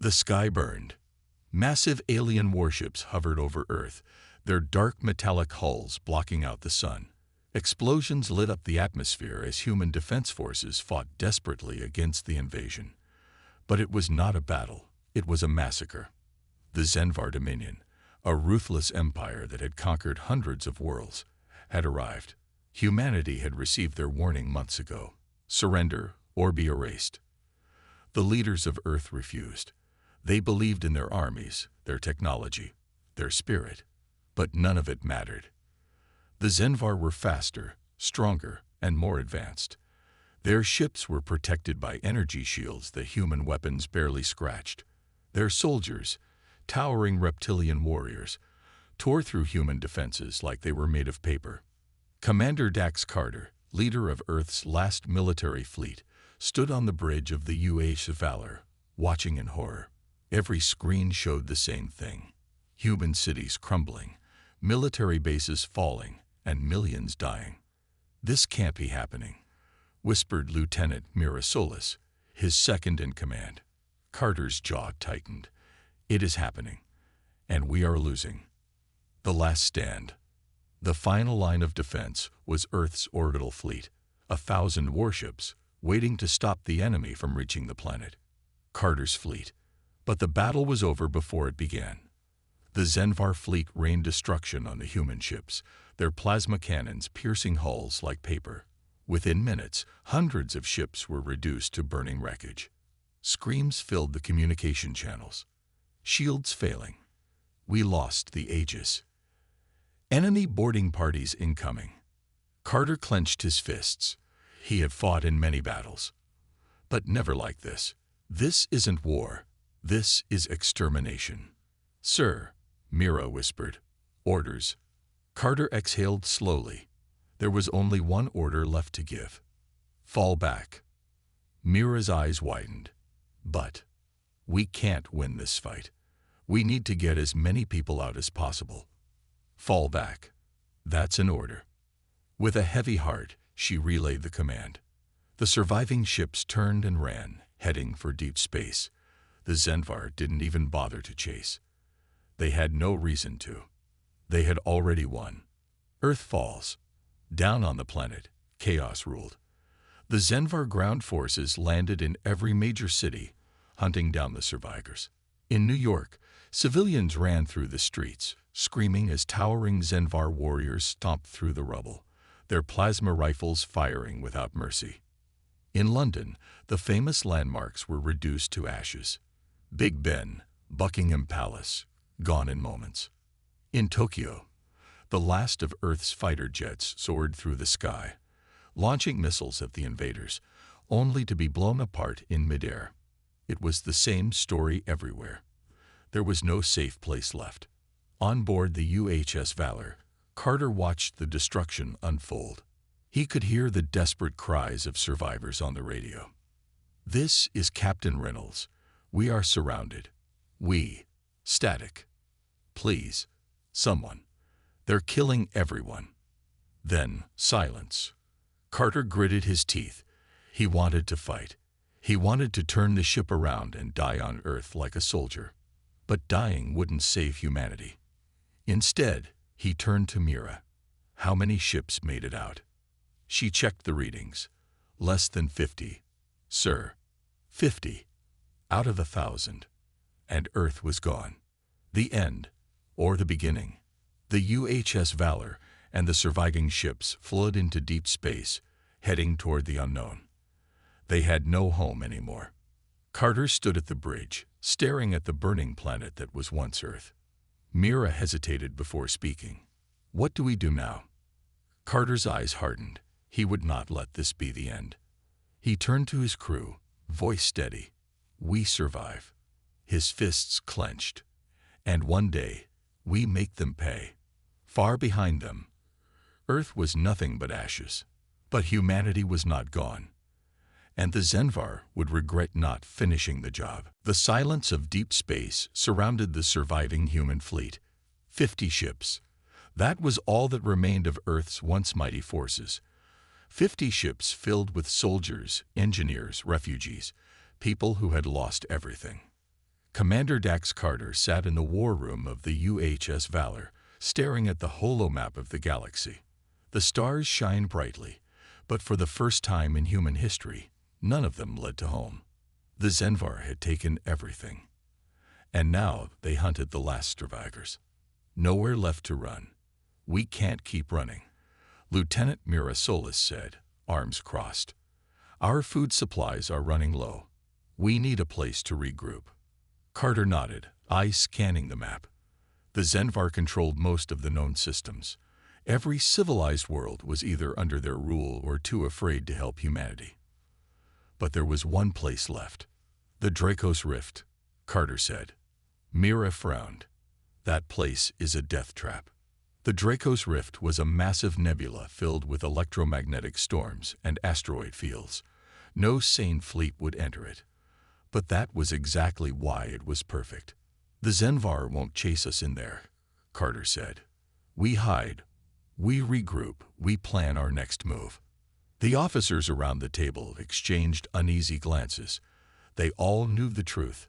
The sky burned. Massive alien warships hovered over Earth, their dark metallic hulls blocking out the sun. Explosions lit up the atmosphere as human defense forces fought desperately against the invasion. But it was not a battle, it was a massacre. The Zenvar Dominion, a ruthless empire that had conquered hundreds of worlds, had arrived. Humanity had received their warning months ago: surrender or be erased. The leaders of Earth refused. They believed in their armies, their technology, their spirit, but none of it mattered. The Zenvar were faster, stronger, and more advanced. Their ships were protected by energy shields that human weapons barely scratched. Their soldiers, towering reptilian warriors, tore through human defenses like they were made of paper. Commander Dax Carter, leader of Earth's last military fleet, stood on the bridge of the HFY, watching in horror. Every screen showed the same thing: human cities crumbling, military bases falling, and millions dying. "This can't be happening," whispered Lieutenant Mirasolis, his second in command. Carter's jaw tightened. "It is happening, and we are losing." The last stand. The final line of defense was Earth's orbital fleet, 1,000 warships, waiting to stop the enemy from reaching the planet. Carter's fleet. But the battle was over before it began. The Zenvar fleet rained destruction on the human ships, their plasma cannons piercing hulls like paper. Within minutes, hundreds of ships were reduced to burning wreckage. Screams filled the communication channels. Shields failing. "We lost the Aegis." Enemy boarding parties incoming. Carter clenched his fists. He had fought in many battles, but never like this. "This isn't war. This is extermination." "Sir," Mira whispered. "Orders." Carter exhaled slowly. There was only one order left to give: fall back. Mira's eyes widened. "But we can't win this fight. We need to get as many people out as possible." "Fall back. That's an order." With a heavy heart, she relayed the command. The surviving ships turned and ran, heading for deep space. The Zenvar didn't even bother to chase. They had no reason to. They had already won. Earth falls. Down on the planet, chaos ruled. The Zenvar ground forces landed in every major city, hunting down the survivors. In New York, civilians ran through the streets, screaming as towering Zenvar warriors stomped through the rubble, their plasma rifles firing without mercy. In London, the famous landmarks were reduced to ashes. Big Ben, Buckingham Palace, gone in moments. In Tokyo, the last of Earth's fighter jets soared through the sky, launching missiles at the invaders, only to be blown apart in midair. It was the same story everywhere. There was no safe place left. On board the UHS Valor, Carter watched the destruction unfold. He could hear the desperate cries of survivors on the radio. "This is Captain Reynolds. We are surrounded. We. Static. Please. Someone. They're killing everyone." Then silence. Carter gritted his teeth. He wanted to fight. He wanted to turn the ship around and die on Earth like a soldier. But dying wouldn't save humanity. Instead, he turned to Mira. How many ships made it out? She checked the readings. Less than 50. "Sir." 50. Out of 1,000. And Earth was gone. The end, or the beginning. The UHS Valor and the surviving ships flowed into deep space, heading toward the unknown. They had no home anymore. Carter stood at the bridge, staring at the burning planet that was once Earth. Mira hesitated before speaking. "What do we do now?" Carter's eyes hardened. He would not let this be the end. He turned to his crew, voice steady. "We survive." His fists clenched. "And one day, we make them pay." Far behind them, Earth was nothing but ashes. But humanity was not gone. And the Zenvar would regret not finishing the job. The silence of deep space surrounded the surviving human fleet. 50 ships. That was all that remained of Earth's once mighty forces. 50 ships filled with soldiers, engineers, refugees, people who had lost everything. Commander Dax Carter sat in the war room of the UHS Valor, staring at the holomap of the galaxy. The stars shine brightly, but for the first time in human history, none of them led to home. The Zenvar had taken everything. And now they hunted the last survivors. Nowhere left to run. "We can't keep running," Lieutenant Mira Solis said, arms crossed. "Our food supplies are running low. We need a place to regroup." Carter nodded, eyes scanning the map. The Zenvar controlled most of the known systems. Every civilized world was either under their rule or too afraid to help humanity. But there was one place left. "The Dracos Rift," Carter said. Mira frowned. "That place is a death trap." The Dracos Rift was a massive nebula filled with electromagnetic storms and asteroid fields. No sane fleet would enter it. But that was exactly why it was perfect. "The Zenvar won't chase us in there," Carter said. "We hide. We regroup. We plan our next move." The officers around the table exchanged uneasy glances. They all knew the truth.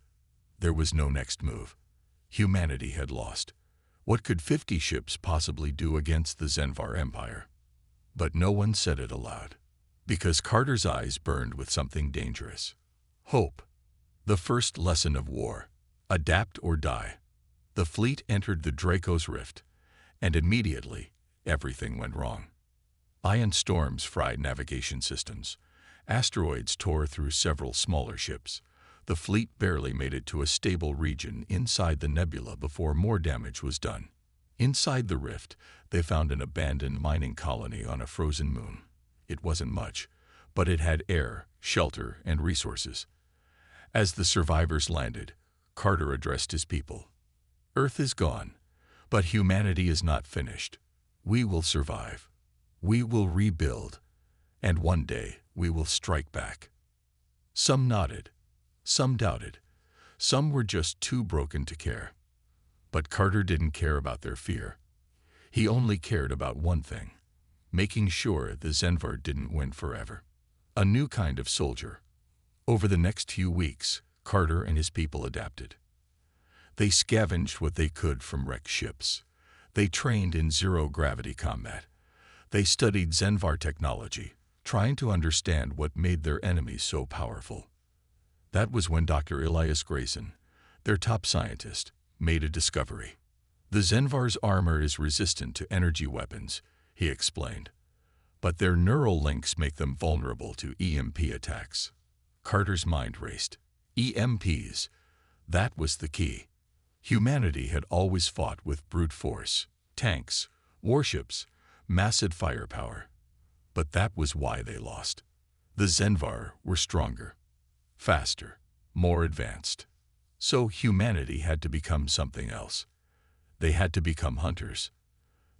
There was no next move. Humanity had lost. What could 50 ships possibly do against the Zenvar Empire? But no one said it aloud, because Carter's eyes burned with something dangerous. Hope. The first lesson of war. Adapt or die. The fleet entered the Dracos Rift, and immediately everything went wrong. Ion storms fried navigation systems. Asteroids tore through several smaller ships. The fleet barely made it to a stable region inside the nebula before more damage was done. Inside the rift, they found an abandoned mining colony on a frozen moon. It wasn't much, but it had air, shelter, and resources. As the survivors landed, Carter addressed his people. "Earth is gone, but humanity is not finished. We will survive. We will rebuild, and one day we will strike back." Some nodded. Some doubted. Some were just too broken to care. But Carter didn't care about their fear. He only cared about one thing: making sure the Zenvar didn't win forever. A new kind of soldier. Over the next few weeks, Carter and his people adapted. They scavenged what they could from wrecked ships. They trained in zero-gravity combat. They studied Zenvar technology, trying to understand what made their enemies so powerful. That was when Dr. Elias Grayson, their top scientist, made a discovery. "The Zenvar's armor is resistant to energy weapons," he explained, "but their neural links make them vulnerable to EMP attacks." Carter's mind raced. EMPs. That was the key. Humanity had always fought with brute force, tanks, warships, massive firepower. But that was why they lost. The Zenvar were stronger, faster, more advanced. So humanity had to become something else. They had to become hunters.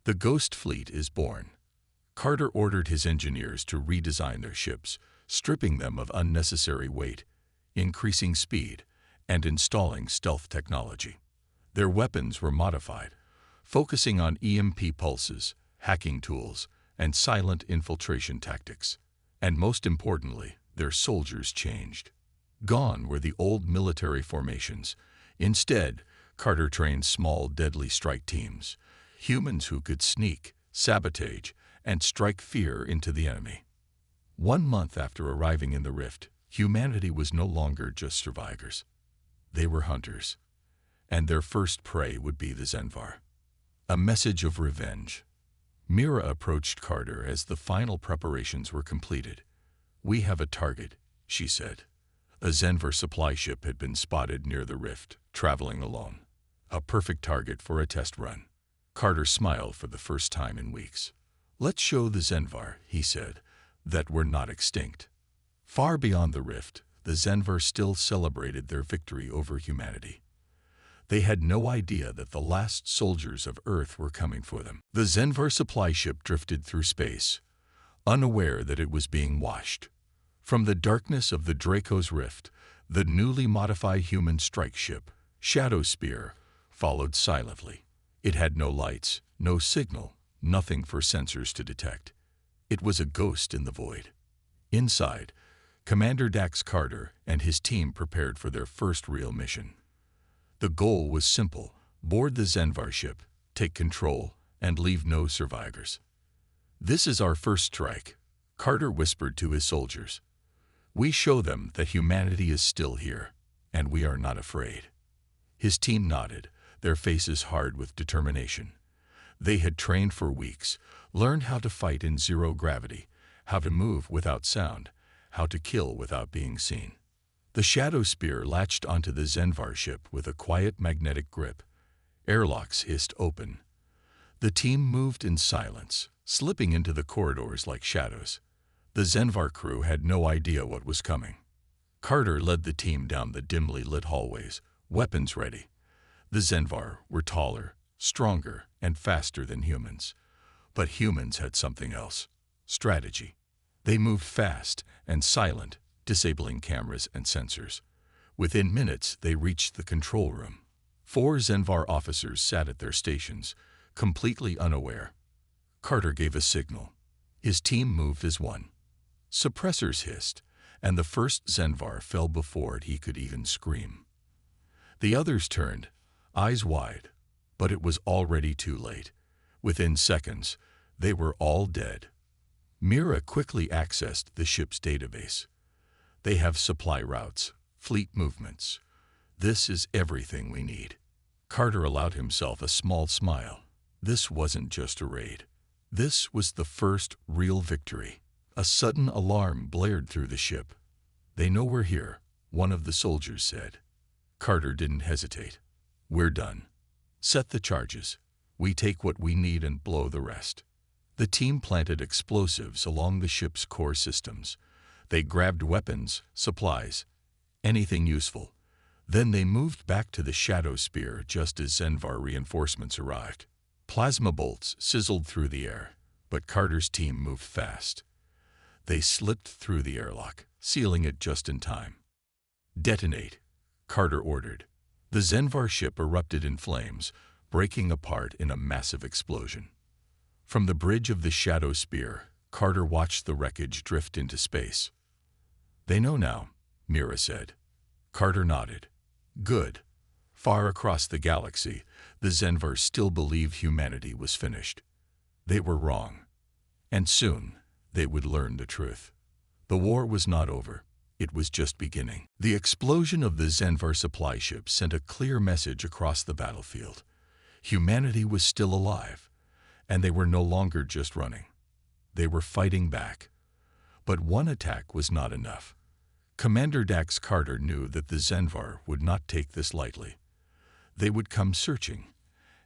The Ghost Fleet is born. Carter ordered his engineers to redesign their ships, stripping them of unnecessary weight, increasing speed, and installing stealth technology. Their weapons were modified, focusing on EMP pulses, hacking tools, and silent infiltration tactics. And most importantly, their soldiers changed. Gone were the old military formations. Instead, Carter trained small, deadly strike teams, humans who could sneak, sabotage, and strike fear into the enemy. 1 month after arriving in the rift, humanity was no longer just survivors. They were hunters, and their first prey would be the Zenvar. A message of revenge. Mira approached Carter as the final preparations were completed. "We have a target," she said. A Zenvar supply ship had been spotted near the rift, traveling alone. A perfect target for a test run. Carter smiled for the first time in weeks. "Let's show the Zenvar," he said, "that we're not extinct." Far beyond the rift, the Zenvar still celebrated their victory over humanity. They had no idea that the last soldiers of Earth were coming for them. The Zenvar supply ship drifted through space, unaware that it was being washed. From the darkness of the Dracos Rift, the newly modified human strike ship, Shadow Spear, followed silently. It had no lights, no signal, nothing for sensors to detect. It was a ghost in the void. Inside, Commander Dax Carter and his team prepared for their first real mission. The goal was simple: board the Zenvar ship, take control, and leave no survivors. "This is our first strike," Carter whispered to his soldiers. "We show them that humanity is still here, and we are not afraid." His team nodded, their faces hard with determination. They had trained for weeks, learned how to fight in zero gravity, how to move without sound, how to kill without being seen. The shadow spear latched onto the Zenvar ship with a quiet magnetic grip. Airlocks hissed open. The team moved in silence, slipping into the corridors like shadows. The Zenvar crew had no idea what was coming. Carter led the team down the dimly lit hallways, weapons ready. The Zenvar were taller, stronger, and faster than humans. But humans had something else: strategy. They moved fast and silent, disabling cameras and sensors. Within minutes, they reached the control room. 4 Zenvar officers sat at their stations, completely unaware. Carter gave a signal. His team moved as one. Suppressors hissed, and the first Zenvar fell before he could even scream. The others turned, eyes wide, but it was already too late. Within seconds, they were all dead. Mira quickly accessed the ship's database. "They have supply routes, fleet movements. This is everything we need." Carter allowed himself a small smile. This wasn't just a raid. This was the first real victory. A sudden alarm blared through the ship. "They know we're here," one of the soldiers said. Carter didn't hesitate. "We're done. Set the charges. We take what we need and blow the rest." The team planted explosives along the ship's core systems. They grabbed weapons, supplies, anything useful. Then they moved back to the shadow spear just as Zenvar reinforcements arrived. Plasma bolts sizzled through the air, but Carter's team moved fast. They slipped through the airlock, sealing it just in time. "Detonate," Carter ordered. The Zenvar ship erupted in flames, breaking apart in a massive explosion. From the bridge of the shadow spear, Carter watched the wreckage drift into space. "They know now," Mira said. Carter nodded. "Good." Far across the galaxy, the Zenvar still believed humanity was finished. They were wrong. And soon, they would learn the truth. The war was not over. It was just beginning. The explosion of the Zenvar supply ship sent a clear message across the battlefield. Humanity was still alive, and they were no longer just running. They were fighting back. But one attack was not enough. Commander Dax Carter knew that the Zenvar would not take this lightly. They would come searching,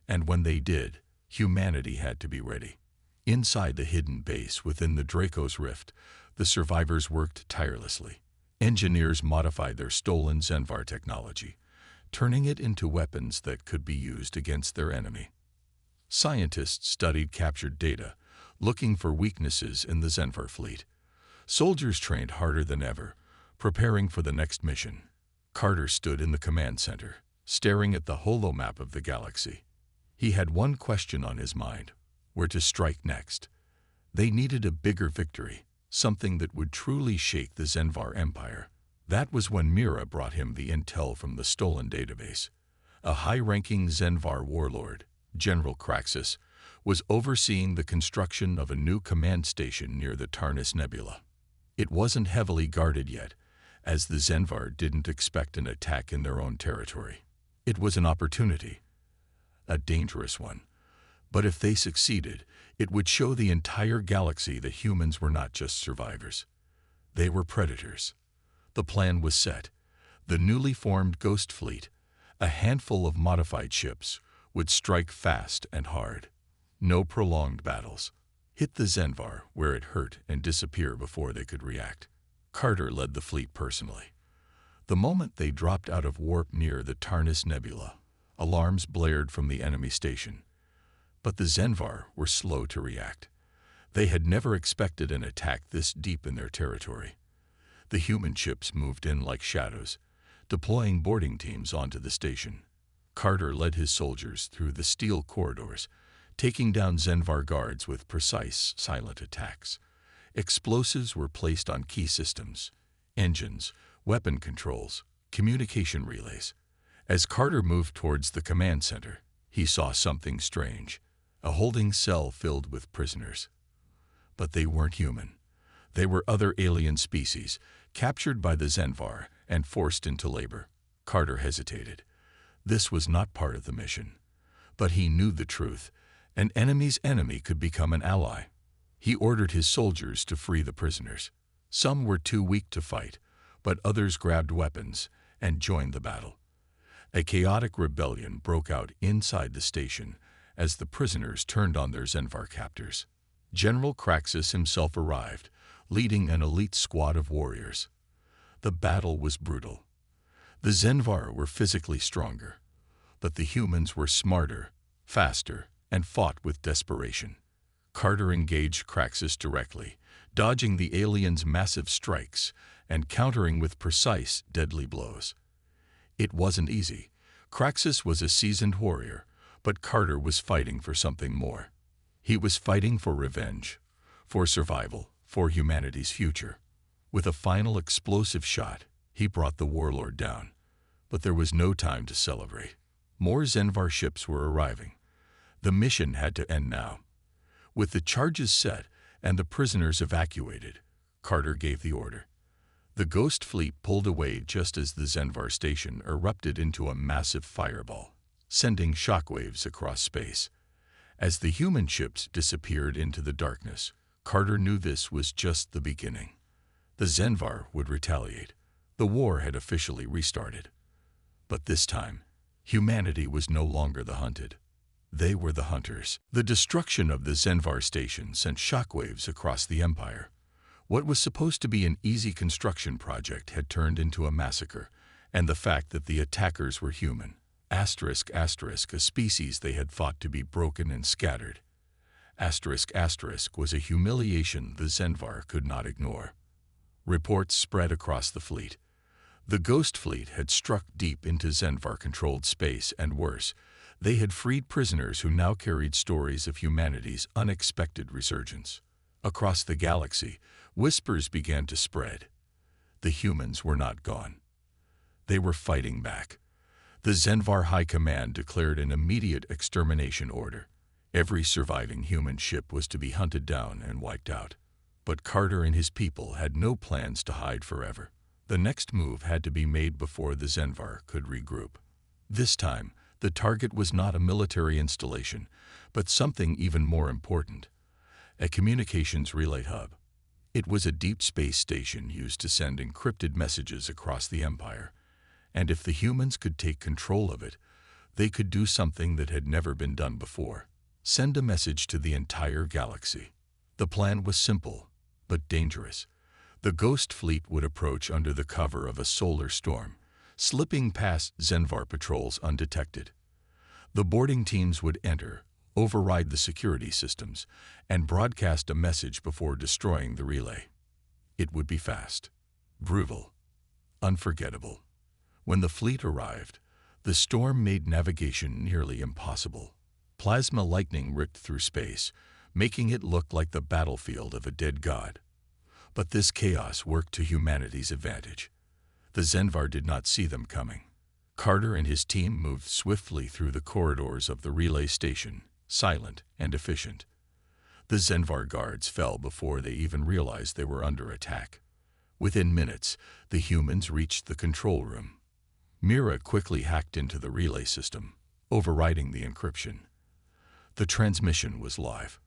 and when they did, humanity had to be ready. Inside the hidden base within the Draco's Rift, the survivors worked tirelessly. Engineers modified their stolen Zenvar technology, turning it into weapons that could be used against their enemy. Scientists studied captured data, looking for weaknesses in the Zenvar fleet. Soldiers trained harder than ever, preparing for the next mission. Carter stood in the command center, staring at the holomap of the galaxy. He had one question on his mind: where to strike next. They needed a bigger victory, something that would truly shake the Zenvar Empire. That was when Mira brought him the intel from the stolen database. A high-ranking Zenvar warlord, General Kraxus, was overseeing the construction of a new command station near the Tarnis Nebula. It wasn't heavily guarded yet, as the Zenvar didn't expect an attack in their own territory. It was an opportunity, a dangerous one. But if they succeeded, it would show the entire galaxy that humans were not just survivors. They were predators. The plan was set. The newly formed Ghost Fleet, a handful of modified ships, would strike fast and hard. No prolonged battles. Hit the Zenvar where it hurt and disappear before they could react. Carter led the fleet personally. The moment they dropped out of warp near the Tarnis Nebula, alarms blared from the enemy station. But the Zenvar were slow to react. They had never expected an attack this deep in their territory. The human ships moved in like shadows, deploying boarding teams onto the station. Carter led his soldiers through the steel corridors, taking down Zenvar guards with precise, silent attacks. Explosives were placed on key systems, engines, weapon controls, communication relays. As Carter moved towards the command center, he saw something strange, a holding cell filled with prisoners. But they weren't human. They were other alien species, captured by the Zenvar and forced into labor. Carter hesitated. This was not part of the mission. But he knew the truth. An enemy's enemy could become an ally. He ordered his soldiers to free the prisoners. Some were too weak to fight, but others grabbed weapons and joined the battle. A chaotic rebellion broke out inside the station as the prisoners turned on their Zenvar captors. General Kraxus himself arrived, leading an elite squad of warriors. The battle was brutal. The Zenvar were physically stronger, but the humans were smarter, faster, and fought with desperation. Carter engaged Kraxus directly, dodging the aliens' massive strikes and countering with precise, deadly blows. It wasn't easy. Kraxus was a seasoned warrior, but Carter was fighting for something more. He was fighting for revenge, for survival, for humanity's future. With a final explosive shot, he brought the warlord down. But there was no time to celebrate. More Zenvar ships were arriving. The mission had to end now. With the charges set and the prisoners evacuated, Carter gave the order. The Ghost Fleet pulled away just as the Zenvar station erupted into a massive fireball, sending shockwaves across space. As the human ships disappeared into the darkness, Carter knew this was just the beginning. The Zenvar would retaliate. The war had officially restarted. But this time, humanity was no longer the hunted. They were the hunters. The destruction of the Zenvar station sent shockwaves across the Empire. What was supposed to be an easy construction project had turned into a massacre, and the fact that the attackers were human, ***, a species they had thought to be broken and scattered, ***, was a humiliation the Zenvar could not ignore. Reports spread across the fleet. The Ghost Fleet had struck deep into Zenvar-controlled space, and worse, they had freed prisoners who now carried stories of humanity's unexpected resurgence. Across the galaxy, whispers began to spread. The humans were not gone. They were fighting back. The Zenvar High Command declared an immediate extermination order. Every surviving human ship was to be hunted down and wiped out. But Carter and his people had no plans to hide forever. The next move had to be made before the Zenvar could regroup. This time, the target was not a military installation, but something even more important: a communications relay hub. It was a deep space station used to send encrypted messages across the Empire, and if the humans could take control of it, they could do something that had never been done before: send a message to the entire galaxy. The plan was simple, but dangerous. The Ghost Fleet would approach under the cover of a solar storm, slipping past Zenvar patrols undetected. The boarding teams would enter, override the security systems, and broadcast a message before destroying the relay. It would be fast, brutal, unforgettable. When the fleet arrived, the storm made navigation nearly impossible. Plasma lightning ripped through space, making it look like the battlefield of a dead god. But this chaos worked to humanity's advantage. The Zenvar did not see them coming. Carter and his team moved swiftly through the corridors of the relay station, silent and efficient. The Zenvar guards fell before they even realized they were under attack. Within minutes, the humans reached the control room. Mira quickly hacked into the relay system, overriding the encryption. The transmission was live.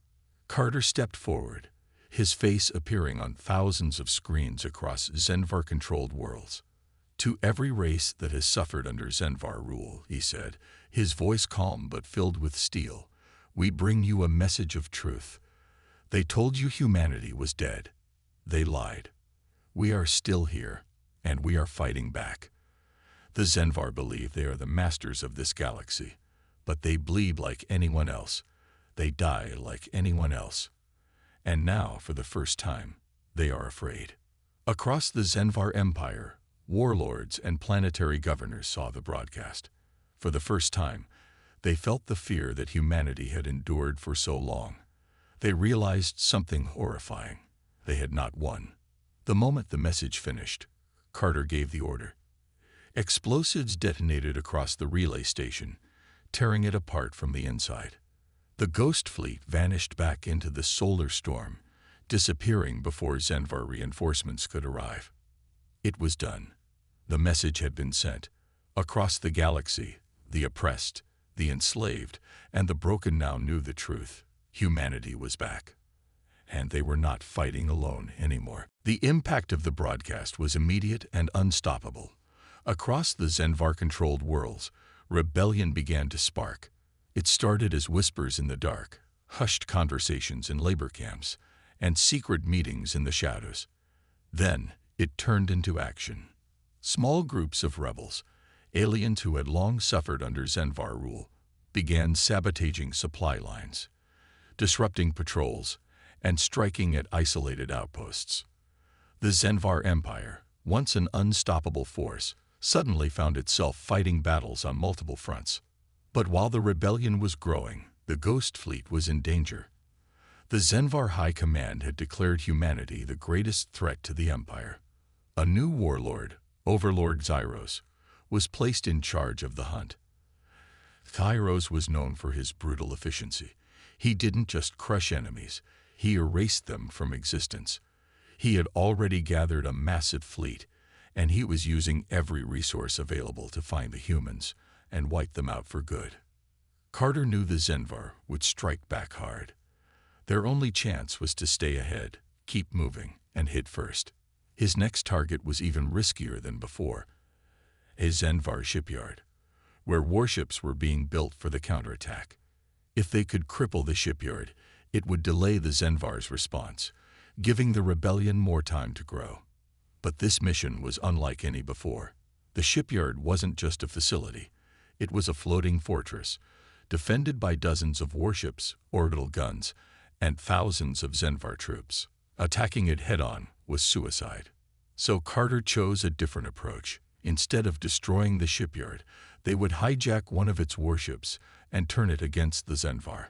Carter stepped forward, his face appearing on thousands of screens across Zenvar-controlled worlds. "To every race that has suffered under Zenvar rule," he said, his voice calm but filled with steel, "we bring you a message of truth. They told you humanity was dead. They lied. We are still here, and we are fighting back. The Zenvar believe they are the masters of this galaxy, but they bleed like anyone else. They die like anyone else. And now, for the first time, they are afraid." Across the Zenvar Empire, warlords and planetary governors saw the broadcast. For the first time, they felt the fear that humanity had endured for so long. They realized something horrifying: they had not won. The moment the message finished, Carter gave the order. Explosives detonated across the relay station, tearing it apart from the inside. The Ghost Fleet vanished back into the solar storm, disappearing before Zenvar reinforcements could arrive. It was done. The message had been sent. Across the galaxy, the oppressed, the enslaved, and the broken now knew the truth. Humanity was back. And they were not fighting alone anymore. The impact of the broadcast was immediate and unstoppable. Across the Zenvar-controlled worlds, rebellion began to spark. It started as whispers in the dark, hushed conversations in labor camps, and secret meetings in the shadows. Then it turned into action. Small groups of rebels, aliens who had long suffered under Zenvar rule, began sabotaging supply lines, disrupting patrols, and striking at isolated outposts. The Zenvar Empire, once an unstoppable force, suddenly found itself fighting battles on multiple fronts. But while the rebellion was growing, the Ghost Fleet was in danger. The Zenvar High Command had declared humanity the greatest threat to the Empire. A new warlord, Overlord Zyros, was placed in charge of the hunt. Zyros was known for his brutal efficiency. He didn't just crush enemies, he erased them from existence. He had already gathered a massive fleet, and he was using every resource available to find the humans and wipe them out for good. Carter knew the Zenvar would strike back hard. Their only chance was to stay ahead, keep moving, and hit first. His next target was even riskier than before, a Zenvar shipyard, where warships were being built for the counterattack. If they could cripple the shipyard, it would delay the Zenvar's response, giving the rebellion more time to grow. But this mission was unlike any before. The shipyard wasn't just a facility. It was a floating fortress, defended by dozens of warships, orbital guns, and thousands of Zenvar troops. Attacking it head-on was suicide. So Carter chose a different approach. Instead of destroying the shipyard, they would hijack one of its warships and turn it against the Zenvar.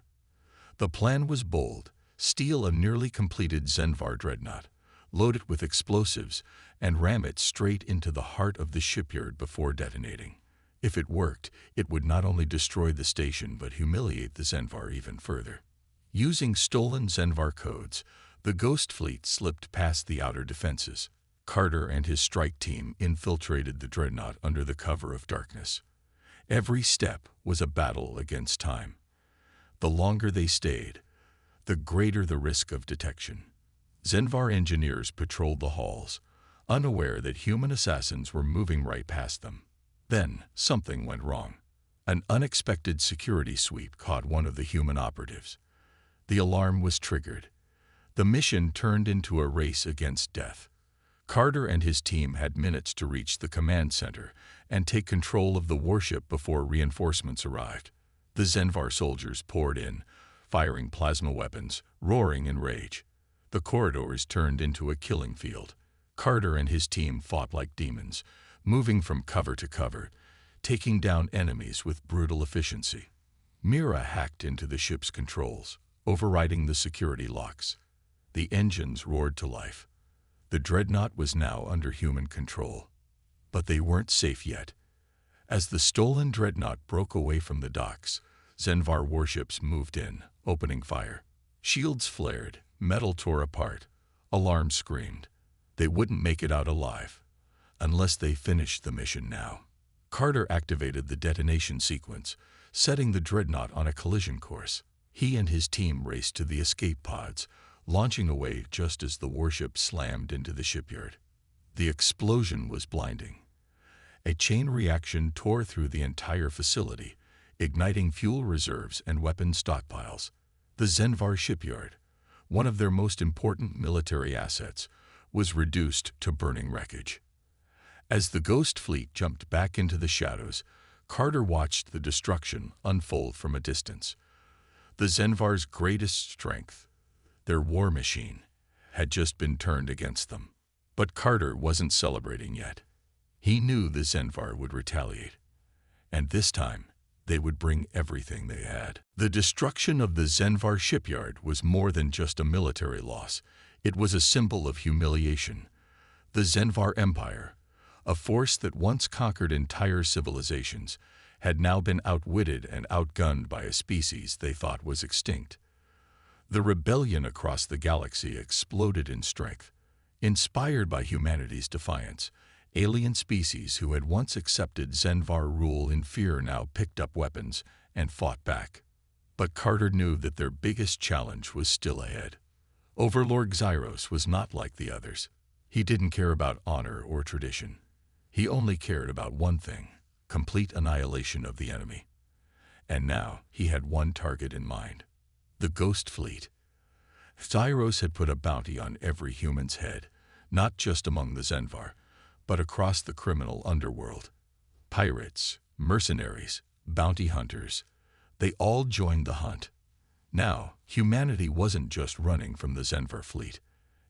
The plan was bold: steal a nearly completed Zenvar dreadnought, load it with explosives, and ram it straight into the heart of the shipyard before detonating. If it worked, it would not only destroy the station but humiliate the Zenvar even further. Using stolen Zenvar codes, the Ghost Fleet slipped past the outer defenses. Carter and his strike team infiltrated the dreadnought under the cover of darkness. Every step was a battle against time. The longer they stayed, the greater the risk of detection. Zenvar engineers patrolled the halls, unaware that human assassins were moving right past them. Then something went wrong. An unexpected security sweep caught one of the human operatives. The alarm was triggered. The mission turned into a race against death. Carter and his team had minutes to reach the command center and take control of the warship before reinforcements arrived. The Zenvar soldiers poured in, firing plasma weapons, roaring in rage. The corridors turned into a killing field. Carter and his team fought like demons, moving from cover to cover, taking down enemies with brutal efficiency. Mira hacked into the ship's controls, overriding the security locks. The engines roared to life. The dreadnought was now under human control. But they weren't safe yet. As the stolen dreadnought broke away from the docks, Zenvar warships moved in, opening fire. Shields flared, metal tore apart, alarms screamed. They wouldn't make it out alive, unless they finished the mission now. Carter activated the detonation sequence, setting the dreadnought on a collision course. He and his team raced to the escape pods, launching away just as the warship slammed into the shipyard. The explosion was blinding. A chain reaction tore through the entire facility, igniting fuel reserves and weapon stockpiles. The Zenvar shipyard, one of their most important military assets, was reduced to burning wreckage. As the Ghost Fleet jumped back into the shadows, Carter watched the destruction unfold from a distance. The Zenvar's greatest strength, their war machine, had just been turned against them. But Carter wasn't celebrating yet. He knew the Zenvar would retaliate, and this time they would bring everything they had. The destruction of the Zenvar shipyard was more than just a military loss. It was a symbol of humiliation. The Zenvar Empire, A force that once conquered entire civilizations had now been outwitted and outgunned by a species they thought was extinct. The rebellion across the galaxy exploded in strength. Inspired by humanity's defiance, alien species who had once accepted Zenvar rule in fear now picked up weapons and fought back. But Carter knew that their biggest challenge was still ahead. Overlord Xyros was not like the others. He didn't care about honor or tradition. He only cared about one thing: complete annihilation of the enemy. And now he had one target in mind: the Ghost Fleet. Xyros had put a bounty on every human's head, not just among the Zenvar, but across the criminal underworld. Pirates, mercenaries, bounty hunters, they all joined the hunt. Now, humanity wasn't just running from the Zenvar fleet.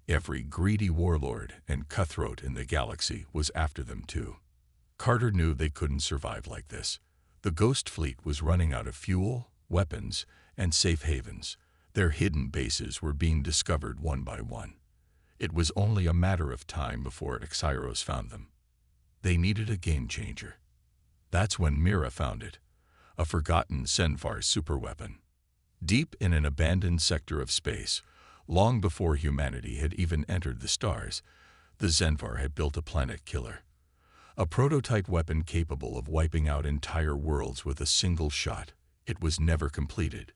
Every greedy warlord and cutthroat in the galaxy was after them too. Carter knew they couldn't survive like this. The Ghost Fleet was running out of fuel, weapons, and safe havens. Their hidden bases were being discovered one by one. It was only a matter of time before Xyros found them. They needed a game changer. That's when Mira found it, a forgotten Zenvar superweapon. Deep in an abandoned sector of space, long before humanity had even entered the stars, the Zenvar had built a planet killer. A prototype weapon capable of wiping out entire worlds with a single shot. It was never completed.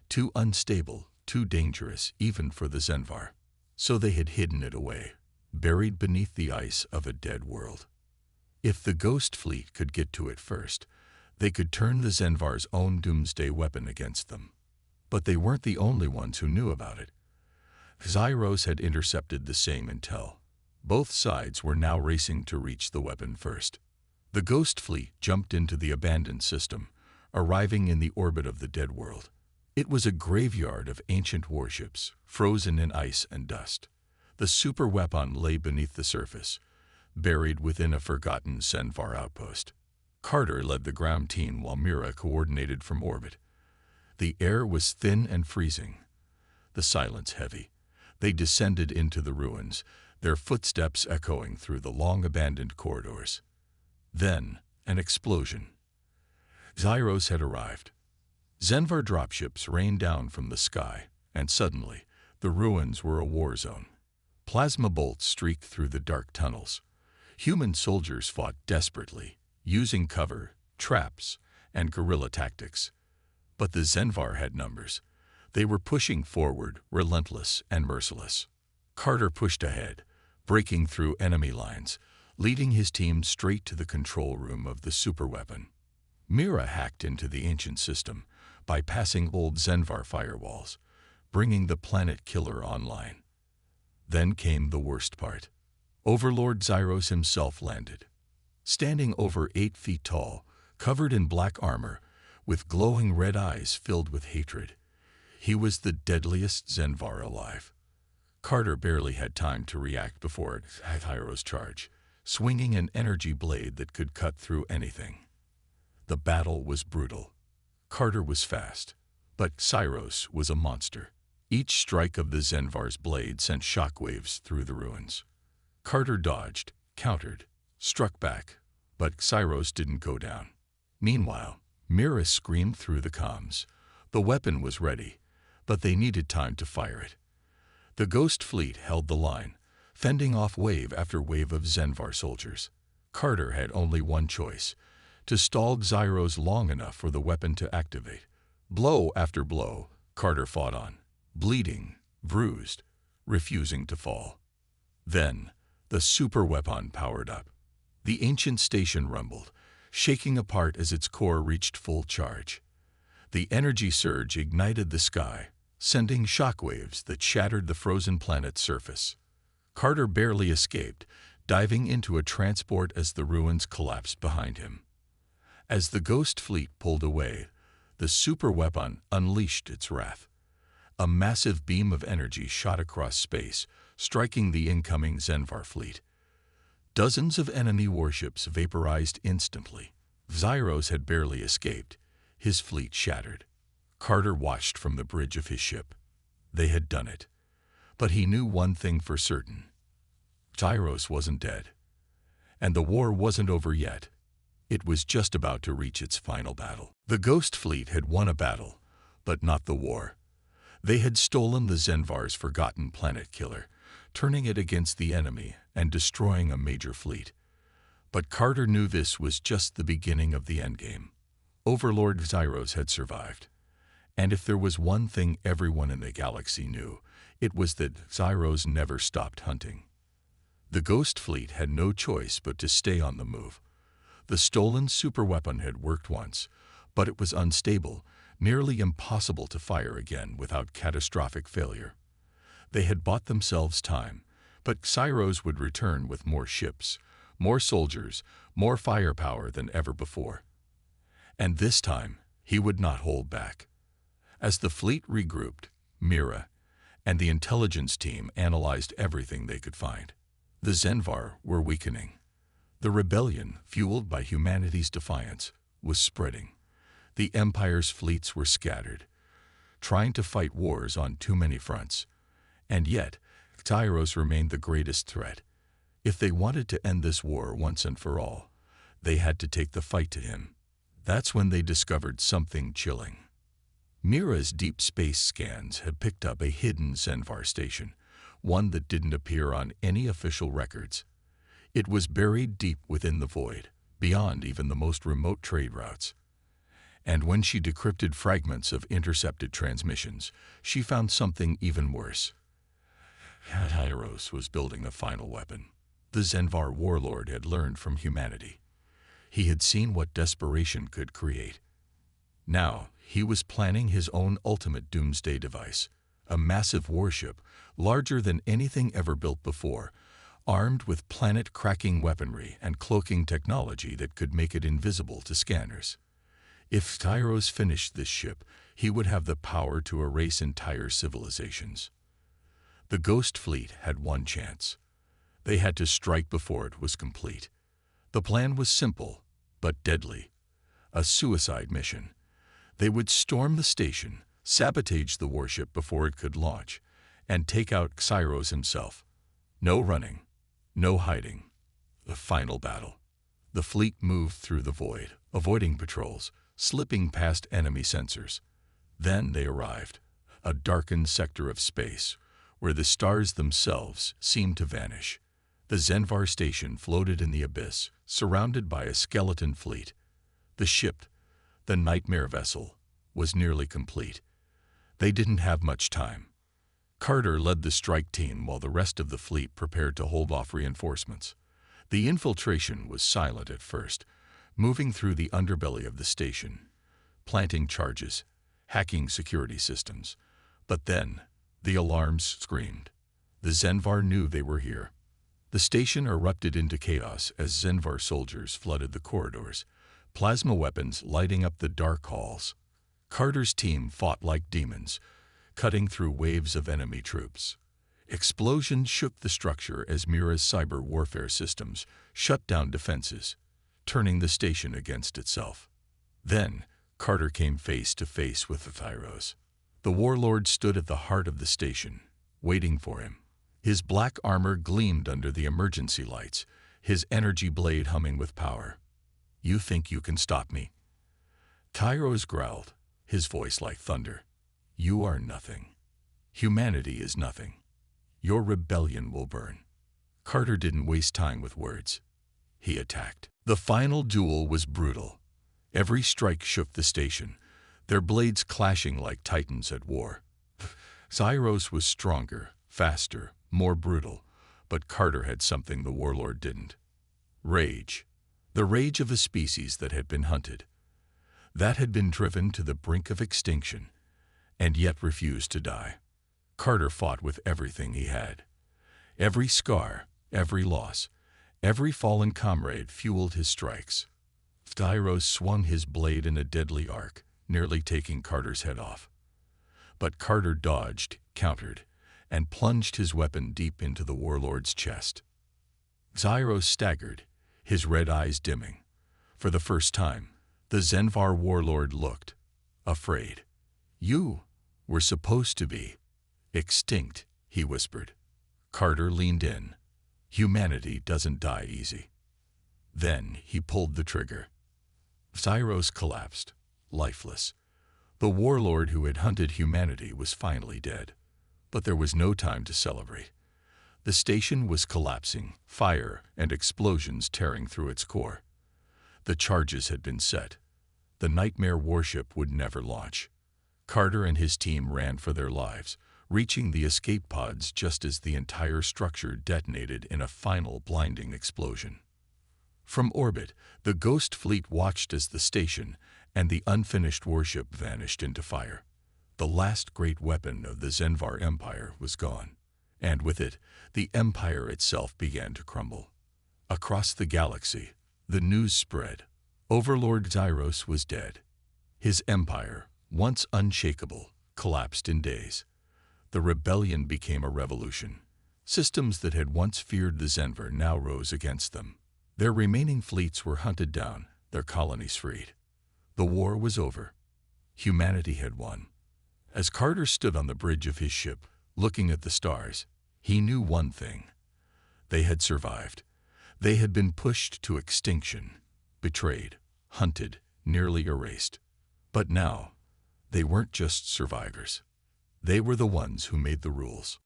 Too unstable, too dangerous, even for the Zenvar. So they had hidden it away, buried beneath the ice of a dead world. If the Ghost Fleet could get to it first, they could turn the Zenvar's own doomsday weapon against them. But they weren't the only ones who knew about it. Xyros had intercepted the same intel. Both sides were now racing to reach the weapon first. The Ghost Fleet jumped into the abandoned system, arriving in the orbit of the dead world. It was a graveyard of ancient warships, frozen in ice and dust. The superweapon lay beneath the surface, buried within a forgotten Zenvar outpost. Carter led the ground team while Mira coordinated from orbit. The air was thin and freezing, the silence heavy. They descended into the ruins, their footsteps echoing through the long-abandoned corridors. Then, an explosion. Xyros had arrived. Zenvar dropships rained down from the sky, and suddenly, the ruins were a war zone. Plasma bolts streaked through the dark tunnels. Human soldiers fought desperately, using cover, traps, and guerrilla tactics. But the Zenvar had numbers. They were pushing forward, relentless and merciless. Carter pushed ahead, breaking through enemy lines, leading his team straight to the control room of the superweapon. Mira hacked into the ancient system, bypassing old Zenvar firewalls, bringing the planet killer online. Then came the worst part. Overlord Xyros himself landed. Standing over 8 feet tall, covered in black armor, with glowing red eyes filled with hatred. He was the deadliest Zenvar alive. Carter barely had time to react before Xyros' charge, swinging an energy blade that could cut through anything. The battle was brutal. Carter was fast, but Xyros was a monster. Each strike of the Zenvar's blade sent shockwaves through the ruins. Carter dodged, countered, struck back, but Xyros didn't go down. Meanwhile, Mira screamed through the comms. The weapon was ready, but they needed time to fire it. The Ghost Fleet held the line, fending off wave after wave of Zenvar soldiers. Carter had only one choice: to stall Xyros long enough for the weapon to activate. Blow after blow, Carter fought on, bleeding, bruised, refusing to fall. Then, the superweapon powered up. The ancient station rumbled, shaking apart as its core reached full charge. The energy surge ignited the sky, sending shockwaves that shattered the frozen planet's surface. Carter barely escaped, diving into a transport as the ruins collapsed behind him. As the Ghost Fleet pulled away, the superweapon unleashed its wrath. A massive beam of energy shot across space, striking the incoming Zenvar fleet. Dozens of enemy warships vaporized instantly. Xyros had barely escaped, his fleet shattered. Carter watched from the bridge of his ship. They had done it. But he knew one thing for certain. Xyros wasn't dead. And the war wasn't over yet. It was just about to reach its final battle. The Ghost Fleet had won a battle, but not the war. They had stolen the Zenvar's forgotten planet killer, turning it against the enemy and destroying a major fleet. But Carter knew this was just the beginning of the endgame. Overlord Xyros had survived. And if there was one thing everyone in the galaxy knew, it was that Xyros never stopped hunting. The Ghost Fleet had no choice but to stay on the move. The stolen superweapon had worked once, but it was unstable, nearly impossible to fire again without catastrophic failure. They had bought themselves time, but Xyros would return with more ships, more soldiers, more firepower than ever before. And this time, he would not hold back. As the fleet regrouped, Mira and the intelligence team analyzed everything they could find. The Zenvar were weakening. The rebellion, fueled by humanity's defiance, was spreading. The Empire's fleets were scattered, trying to fight wars on too many fronts. And yet, Xyros remained the greatest threat. If they wanted to end this war once and for all, they had to take the fight to him. That's when they discovered something chilling. Mira's deep space scans had picked up a hidden Zenvar station, one that didn't appear on any official records. It was buried deep within the void, beyond even the most remote trade routes. And when she decrypted fragments of intercepted transmissions, she found something even worse. Xyros was building the final weapon. The Zenvar warlord had learned from humanity. He had seen what desperation could create. Now, he was planning his own ultimate doomsday device, a massive warship larger than anything ever built before, armed with planet-cracking weaponry and cloaking technology that could make it invisible to scanners. If Xyros finished this ship, he would have the power to erase entire civilizations. The Ghost Fleet had one chance. They had to strike before it was complete. The plan was simple, but deadly. A suicide mission. They would storm the station, sabotage the warship before it could launch, and take out Xyros himself. No running, no hiding. The final battle. The fleet moved through the void, avoiding patrols, slipping past enemy sensors. Then they arrived, a darkened sector of space, where the stars themselves seemed to vanish. The Zenvar station floated in the abyss, surrounded by a skeleton fleet. The ship, the nightmare vessel, was nearly complete. They didn't have much time. Carter led the strike team while the rest of the fleet prepared to hold off reinforcements. The infiltration was silent at first, moving through the underbelly of the station, planting charges, hacking security systems. But then, the alarms screamed. The Zenvar knew they were here. The station erupted into chaos as Zenvar soldiers flooded the corridors, plasma weapons lighting up the dark halls. Carter's team fought like demons, cutting through waves of enemy troops. Explosions shook the structure as Mira's cyber warfare systems shut down defenses, turning the station against itself. Then, Carter came face to face with the Xyros. The warlord stood at the heart of the station, waiting for him. His black armor gleamed under the emergency lights, his energy blade humming with power. "You think you can stop me?" Xyros growled, his voice like thunder. "You are nothing. Humanity is nothing. Your rebellion will burn." Carter didn't waste time with words. He attacked. The final duel was brutal. Every strike shook the station, their blades clashing like titans at war. Xyros was stronger, faster, more brutal, but Carter had something the warlord didn't. Rage. The rage of a species that had been hunted, that had been driven to the brink of extinction, and yet refused to die. Carter fought with everything he had. Every scar, every loss, every fallen comrade fueled his strikes. Xyros swung his blade in a deadly arc, nearly taking Carter's head off. But Carter dodged, countered, and plunged his weapon deep into the warlord's chest. Xyros staggered, his red eyes dimming. For the first time, the Zenvar warlord looked afraid. "You were supposed to be extinct," he whispered. Carter leaned in. "Humanity doesn't die easy." Then he pulled the trigger. Zyros collapsed, lifeless. The warlord who had hunted humanity was finally dead. But there was no time to celebrate. The station was collapsing, fire and explosions tearing through its core. The charges had been set. The nightmare warship would never launch. Carter and his team ran for their lives, reaching the escape pods just as the entire structure detonated in a final blinding explosion. From orbit, the Ghost Fleet watched as the station and the unfinished warship vanished into fire. The last great weapon of the Zenvar Empire was gone, and with it, the Empire itself began to crumble. Across the galaxy, the news spread. Overlord Zyros was dead. His empire, once unshakable, collapsed in days. The rebellion became a revolution. Systems that had once feared the Zenvar now rose against them. Their remaining fleets were hunted down, their colonies freed. The war was over. Humanity had won. As Carter stood on the bridge of his ship, looking at the stars, he knew one thing. They had survived. They had been pushed to extinction, betrayed, hunted, nearly erased. But now, they weren't just survivors. They were the ones who made the rules.